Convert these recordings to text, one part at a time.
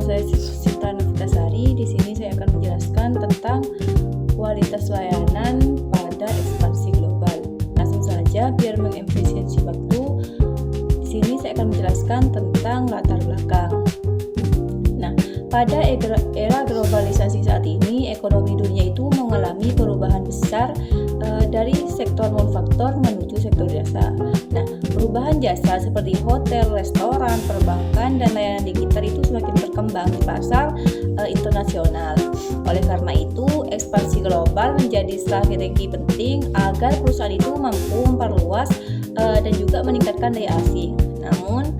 saya Sinta Novitasari. Di sini saya akan menjelaskan tentang kualitas layanan pada ekspansi global. Langsung saja biar mengefisiensi waktu. Di sini saya akan menjelaskan tentang latar belakang. Nah, pada era globalisasi saat ini, ekonomi dunia itu mengalami perubahan besar dari sektor manufaktur menuju sektor jasa. Nah, perubahan jasa seperti hotel, restoran, perbankan, dan layanan digital itu semakin berkembang di pasar internasional. Oleh karena itu, ekspansi global menjadi strategi penting agar perusahaan itu mampu memperluas dan juga meningkatkan daya asing. Namun,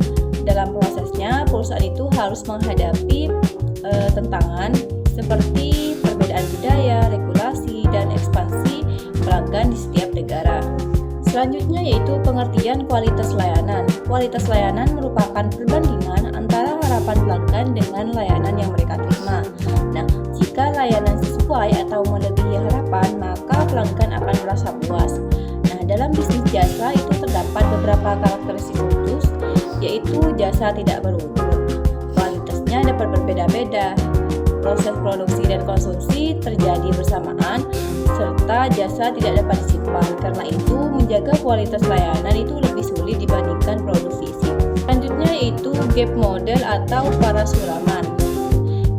dalam prosesnya, perusahaan itu harus menghadapi tantangan seperti perbedaan budaya, regulasi, dan ekspansi pelanggan di setiap negara. Selanjutnya yaitu pengertian kualitas layanan. Kualitas layanan merupakan perbandingan antara harapan pelanggan dengan layanan yang mereka terima. Nah, jika layanan sesuai atau melebihi harapan, maka pelanggan akan merasa puas. Nah, dalam bisnis jasa itu terdapat beberapa karakteristik khusus, yaitu jasa tidak beruntun. Kualitasnya dapat berbeda-beda. Proses produksi dan konsumsi terjadi bersamaan, serta jasa tidak dapat disimpan. Karena itu, menjaga kualitas layanan itu lebih sulit dibandingkan produk fisik. Selanjutnya yaitu gap model atau parasuraman.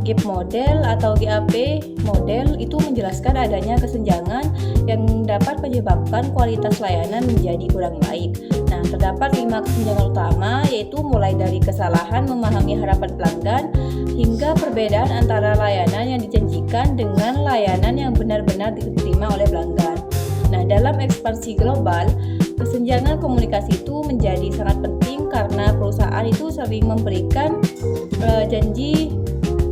Gap model atau GAP model itu menjelaskan adanya kesenjangan yang dapat menyebabkan kualitas layanan menjadi kurang baik. Nah, terdapat 5 kesenjangan utama, yaitu mulai dari kesalahan memahami harapan pelanggan hingga perbedaan antara layanan yang dijanjikan dengan layanan yang benar-benar diterima oleh pelanggan. Nah, dalam ekspansi global, kesenjangan komunikasi itu menjadi sangat penting karena perusahaan itu sering memberikan janji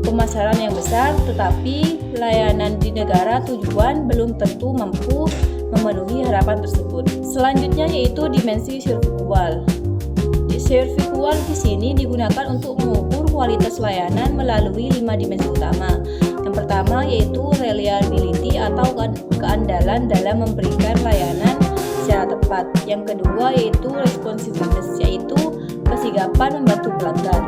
pemasaran yang besar, tetapi layanan di negara tujuan belum tentu mampu memenuhi harapan tersebut. Selanjutnya yaitu dimensi servikual. Servikual di sini digunakan untuk mengukur kualitas layanan melalui 5 dimensi utama. Yang pertama yaitu reliability atau keandalan dalam memberikan layanan secara tepat. Yang kedua yaitu responsiveness, yaitu kesigapan membantu pelanggan.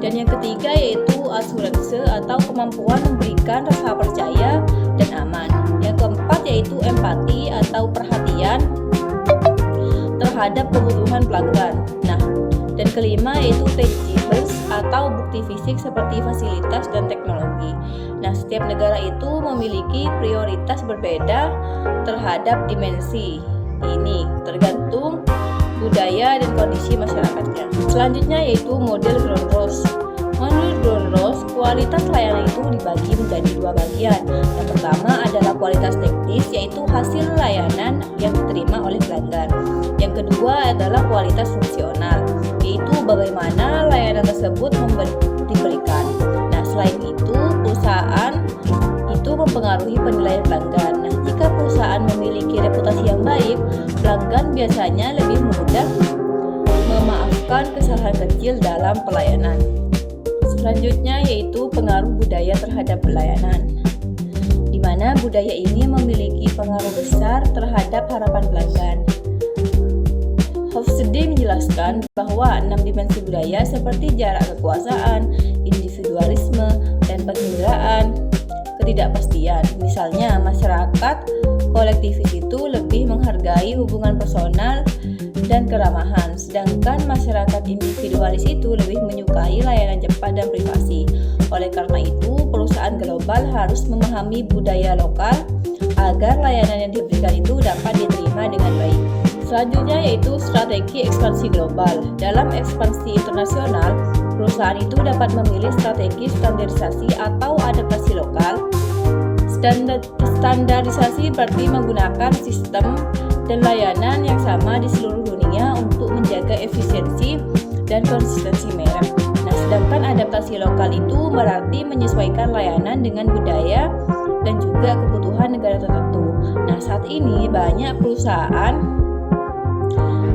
Dan yang ketiga yaitu assurance atau kemampuan memberikan rasa percaya dan aman. Yang keempat yaitu empati atau perhatian terhadap kebutuhan pelanggan. Nah, dan kelima yaitu tangibles atau bukti fisik seperti fasilitas dan teknologi. Nah, setiap negara itu memiliki prioritas berbeda terhadap dimensi ini, tergantung budaya dan kondisi masyarakatnya. Selanjutnya yaitu model Greenhouse. Menurut Greenhouse, kualitas layanan itu dibagi menjadi 2 bagian. Yang pertama adalah kualitas teknis, yaitu hasil layanan yang diterima oleh pelanggan. Yang kedua adalah kualitas fungsional, yaitu bagaimana layanan tersebut diberikan. Nah, selain itu, perusahaan itu mempengaruhi penilaian pelanggan. Nah, jika perusahaan memiliki reputasi yang baik, pelanggan biasanya lebih mudah memaafkan kesalahan kecil dalam pelayanan. Selanjutnya yaitu pengaruh budaya terhadap pelayanan, di mana budaya ini memiliki pengaruh besar terhadap harapan pelanggan. Hofstede menjelaskan bahwa 6 dimensi budaya seperti jarak kekuasaan, individualisme, dan penginderaan ketidakpastian. Misalnya, masyarakat kolektivis itu lebih menghargai hubungan personal dan keramahan, sedangkan masyarakat individualis itu lebih menyukai layanan cepat dan privasi. Oleh karena itu, perusahaan global harus memahami budaya lokal agar layanan yang diberikan itu dapat diterima dengan baik. Selanjutnya yaitu strategi ekspansi global. Dalam ekspansi internasional, perusahaan itu dapat memilih strategi standarisasi atau adaptasi lokal. Standarisasi berarti menggunakan sistem dan layanan yang sama di seluruh dunia untuk menjaga efisiensi dan konsistensi merek. Nah, sedangkan adaptasi lokal itu berarti menyesuaikan layanan dengan budaya dan juga kebutuhan negara tertentu. Nah, saat ini banyak perusahaan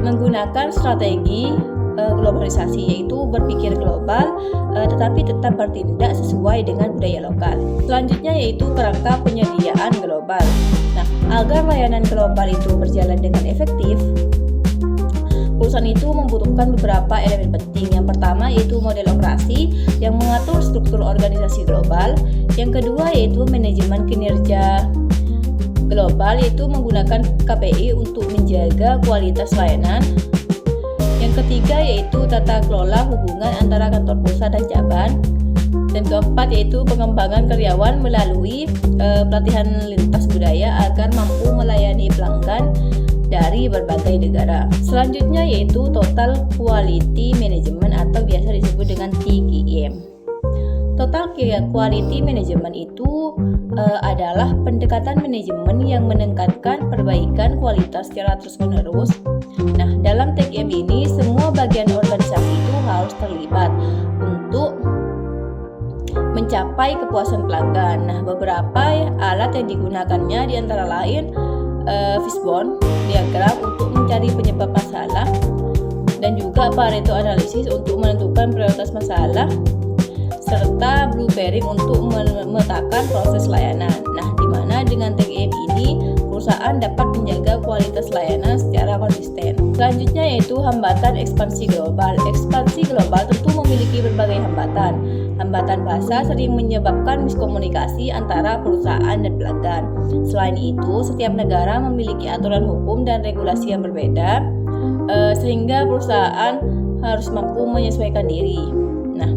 menggunakan strategi globalisasi, yaitu berpikir global tetapi tetap bertindak sesuai dengan budaya lokal. Selanjutnya yaitu kerangka penyediaan global. Nah, agar layanan global itu berjalan dengan efektif, perusahaan itu membutuhkan beberapa elemen penting. Yang pertama yaitu model operasi yang mengatur struktur organisasi global. Yang kedua yaitu manajemen kinerja global, yaitu menggunakan KPI untuk menjaga kualitas layanan. Yang ketiga yaitu tata kelola hubungan antara kantor pusat dan cabang. Dan keempat yaitu pengembangan karyawan melalui pelatihan lintas budaya agar mampu melayani pelanggan dari berbagai negara. Selanjutnya yaitu Total Quality Management atau biasa disebut dengan TQM. Total Quality Management itu adalah pendekatan manajemen yang meningkatkan perbaikan kualitas secara terus-menerus. Nah, dalam TQM ini semua bagian organisasi itu harus terlibat untuk mencapai kepuasan pelanggan. Nah, beberapa alat yang digunakannya diantara lain fishbone diagram untuk mencari penyebab masalah, dan juga Pareto analisis untuk menentukan prioritas masalah, serta blueprint untuk memetakan proses layanan. Nah, di mana dengan TQM ini perusahaan dapat menjaga kualitas layanan secara konsisten. Selanjutnya yaitu hambatan ekspansi global. Ekspansi global tentu memiliki berbagai hambatan. Hambatan bahasa sering menyebabkan miskomunikasi antara perusahaan dan pelanggan. Selain itu, setiap negara memiliki aturan hukum dan regulasi yang berbeda, sehingga perusahaan harus mampu menyesuaikan diri. Nah,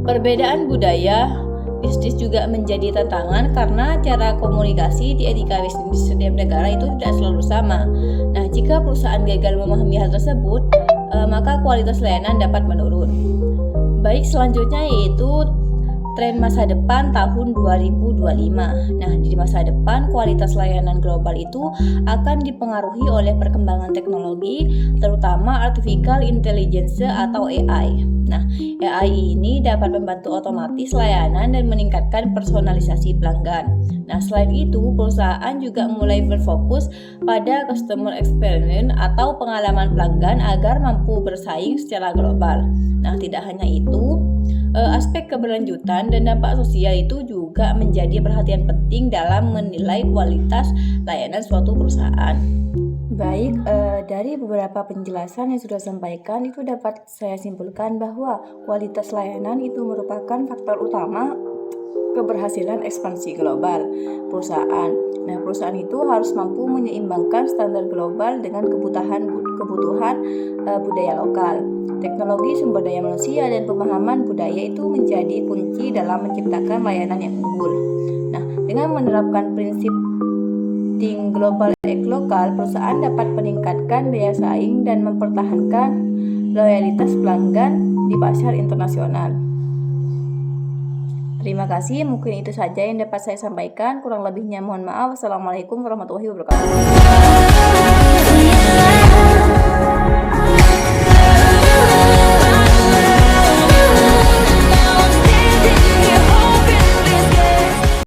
perbedaan budaya bisnis juga menjadi tantangan karena cara komunikasi di etika bisnis di setiap negara itu tidak selalu sama. Nah, jika perusahaan gagal memahami hal tersebut, maka kualitas layanan dapat menurun. Baik, selanjutnya yaitu tren masa depan tahun 2025. Nah, di masa depan kualitas layanan global itu akan dipengaruhi oleh perkembangan teknologi, terutama artificial intelligence atau AI. Nah, AI ini dapat membantu otomatis layanan dan meningkatkan personalisasi pelanggan. Nah, selain itu, perusahaan juga mulai berfokus pada customer experience atau pengalaman pelanggan agar mampu bersaing secara global. Nah, tidak hanya itu, aspek keberlanjutan dan dampak sosial itu juga menjadi perhatian penting dalam menilai kualitas layanan suatu perusahaan. Baik, dari beberapa penjelasan yang sudah sampaikan itu dapat saya simpulkan bahwa kualitas layanan itu merupakan faktor utama keberhasilan ekspansi global perusahaan. Nah, perusahaan itu harus mampu menyeimbangkan standar global dengan kebutuhan budaya lokal. Teknologi, sumber daya manusia, dan pemahaman budaya itu menjadi kunci dalam menciptakan layanan yang unggul. Nah, dengan menerapkan prinsip think global act lokal, perusahaan dapat meningkatkan daya saing dan mempertahankan loyalitas pelanggan di pasar internasional. Terima kasih, mungkin itu saja yang dapat saya sampaikan. Kurang lebihnya mohon maaf. Wassalamualaikum warahmatullahi wabarakatuh.